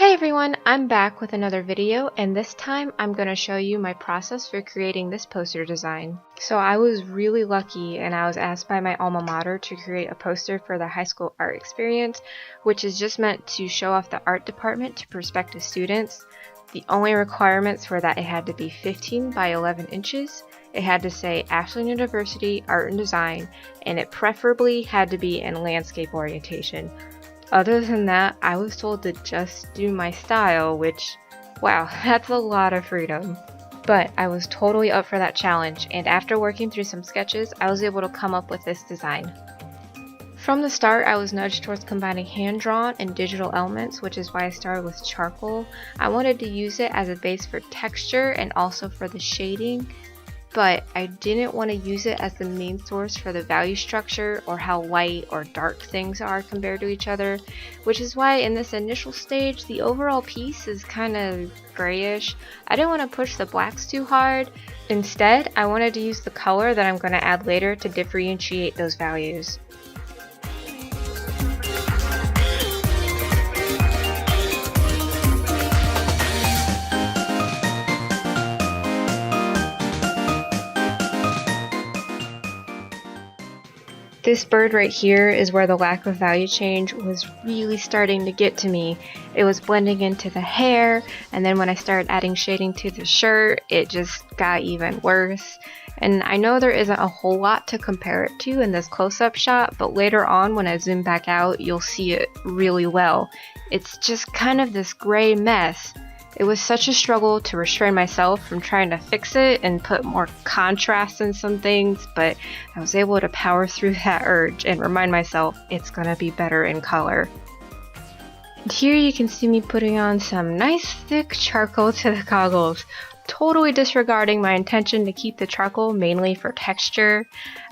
Hi everyone, I'm back with another video, and this time I'm going to show you my process for creating this poster design. So I was really lucky and I was asked by my alma mater to create a poster for the high school art experience, which is just meant to show off the art department to prospective students. The only requirements were that it had to be 15 by 11 inches, it had to say Ashland University Art and Design, and it preferably had to be in landscape orientation. Other than that, I was told to just do my style, which, wow, that's a lot of freedom. But I was totally up for that challenge, and after working through some sketches, I was able to come up with this design. From the start, I was nudged towards combining hand-drawn and digital elements, which is why I started with charcoal. I wanted to use it as a base for texture and also for the shading, but I didn't want to use it as the main source for the value structure or how light or dark things are compared to each other, which is why in this initial stage the overall piece is kind of grayish. I didn't want to push the blacks too hard. Instead, I wanted to use the color that I'm going to add later to differentiate those values. This bird right here is where the lack of value change was really starting to get to me. It was blending into the hair, and then when I started adding shading to the shirt, it just got even worse. And I know there isn't a whole lot to compare it to in this close-up shot, but later on when I zoom back out, you'll see it really well. It's just kind of this gray mess. It was such a struggle to restrain myself from trying to fix it and put more contrast in some things, but I was able to power through that urge and remind myself it's gonna be better in color. And here you can see me putting on some nice thick charcoal to the goggles, totally disregarding my intention to keep the charcoal mainly for texture.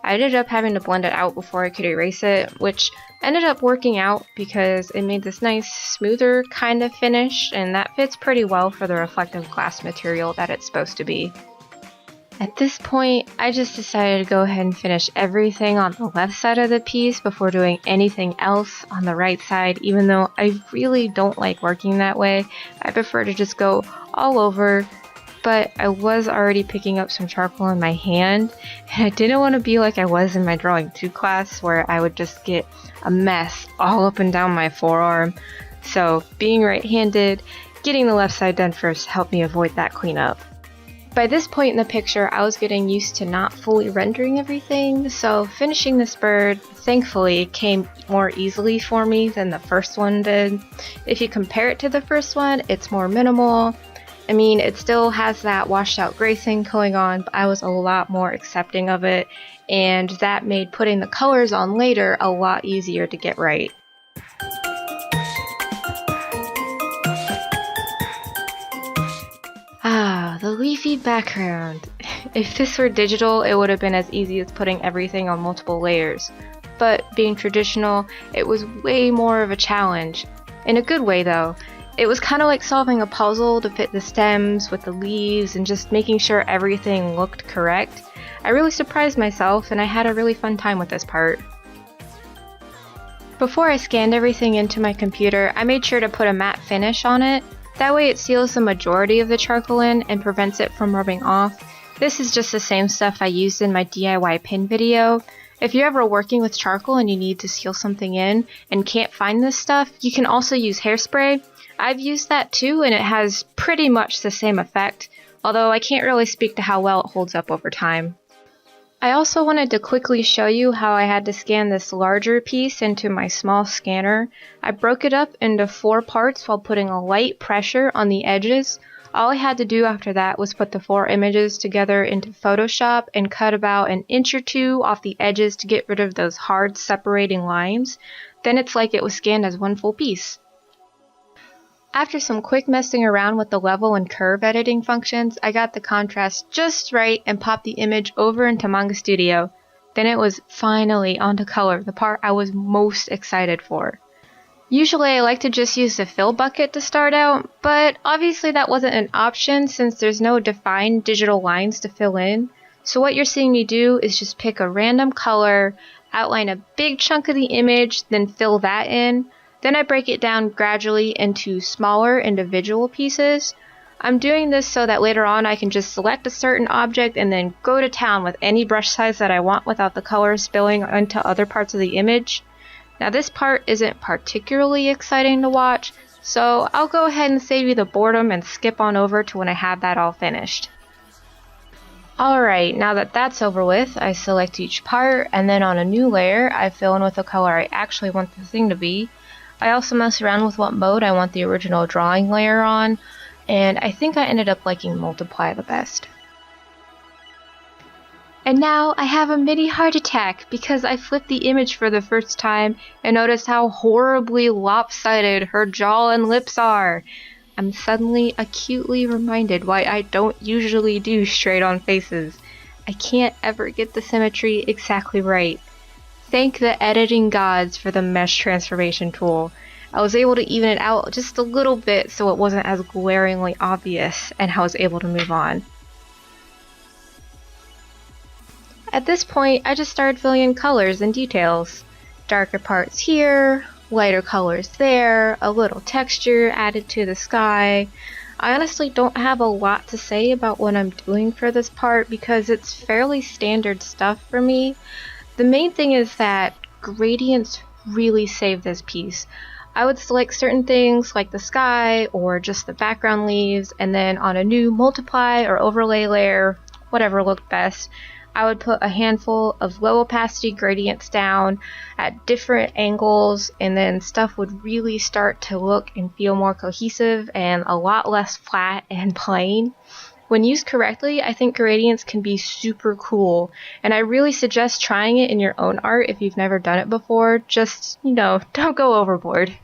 I ended up having to blend it out before I could erase it, which ended up working out because it made this nice smoother kind of finish, and that fits pretty well for the reflective glass material that it's supposed to be. At this point, I just decided to go ahead and finish everything on the left side of the piece before doing anything else on the right side, even though I really don't like working that way. I prefer to just go all over. But I was already picking up some charcoal in my hand, and I didn't want to be like I was in my drawing 2 class where I would just get a mess all up and down my forearm. So being right-handed, getting the left side done first helped me avoid that cleanup. By this point in the picture, I was getting used to not fully rendering everything, so finishing this bird, thankfully, came more easily for me than the first one did. If you compare it to the first one, it's more minimal. I mean, it still has that washed out gray thing going on, but I was a lot more accepting of it, and that made putting the colors on later a lot easier to get right. Ah, the leafy background. If this were digital, it would have been as easy as putting everything on multiple layers. But being traditional, it was way more of a challenge. In a good way though. It was kind of like solving a puzzle to fit the stems with the leaves and just making sure everything looked correct. I really surprised myself and I had a really fun time with this part. Before I scanned everything into my computer, I made sure to put a matte finish on it. That way it seals the majority of the charcoal in and prevents it from rubbing off. This is just the same stuff I used in my DIY pin video. If you're ever working with charcoal and you need to seal something in and can't find this stuff, you can also use hairspray. I've used that too, and it has pretty much the same effect, although I can't really speak to how well it holds up over time. I also wanted to quickly show you how I had to scan this larger piece into my small scanner. I broke it up into 4 parts while putting a light pressure on the edges. All I had to do after that was put the 4 images together into Photoshop and cut about an inch or 2 off the edges to get rid of those hard separating lines. Then it's like it was scanned as one full piece. After some quick messing around with the level and curve editing functions, I got the contrast just right and popped the image over into Manga Studio. Then it was finally onto color, the part I was most excited for. Usually I like to just use the fill bucket to start out, but obviously that wasn't an option since there's no defined digital lines to fill in. So what you're seeing me do is just pick a random color, outline a big chunk of the image, then fill that in. Then I break it down gradually into smaller individual pieces. I'm doing this so that later on I can just select a certain object and then go to town with any brush size that I want without the color spilling into other parts of the image. Now this part isn't particularly exciting to watch, so I'll go ahead and save you the boredom and skip on over to when I have that all finished. Alright, now that that's over with, I select each part, and then on a new layer, I fill in with the color I actually want the thing to be. I also mess around with what mode I want the original drawing layer on, and I think I ended up liking Multiply the best. And now I have a mini heart attack because I flipped the image for the first time and noticed how horribly lopsided her jaw and lips are. I'm suddenly acutely reminded why I don't usually do straight-on faces. I can't ever get the symmetry exactly right. Thank the editing gods for the mesh transformation tool. I was able to even it out just a little bit so it wasn't as glaringly obvious, and I was able to move on. At this point, I just started filling in colors and details. Darker parts here, lighter colors there, a little texture added to the sky. I honestly don't have a lot to say about what I'm doing for this part because it's fairly standard stuff for me. The main thing is that gradients really save this piece. I would select certain things like the sky or just the background leaves, and then on a new multiply or overlay layer, whatever looked best, I would put a handful of low opacity gradients down at different angles, and then stuff would really start to look and feel more cohesive and a lot less flat and plain. When used correctly, I think gradients can be super cool, and I really suggest trying it in your own art if you've never done it before. Just, don't go overboard.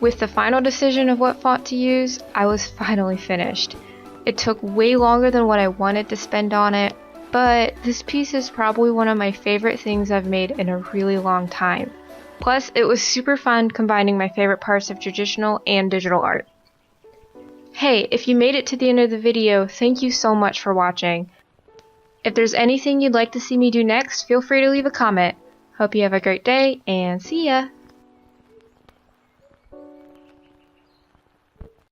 With the final decision of what font to use, I was finally finished. It took way longer than what I wanted to spend on it, but this piece is probably one of my favorite things I've made in a really long time. Plus, it was super fun combining my favorite parts of traditional and digital art. Hey, if you made it to the end of the video, thank you so much for watching. If there's anything you'd like to see me do next, feel free to leave a comment. Hope you have a great day, and see ya!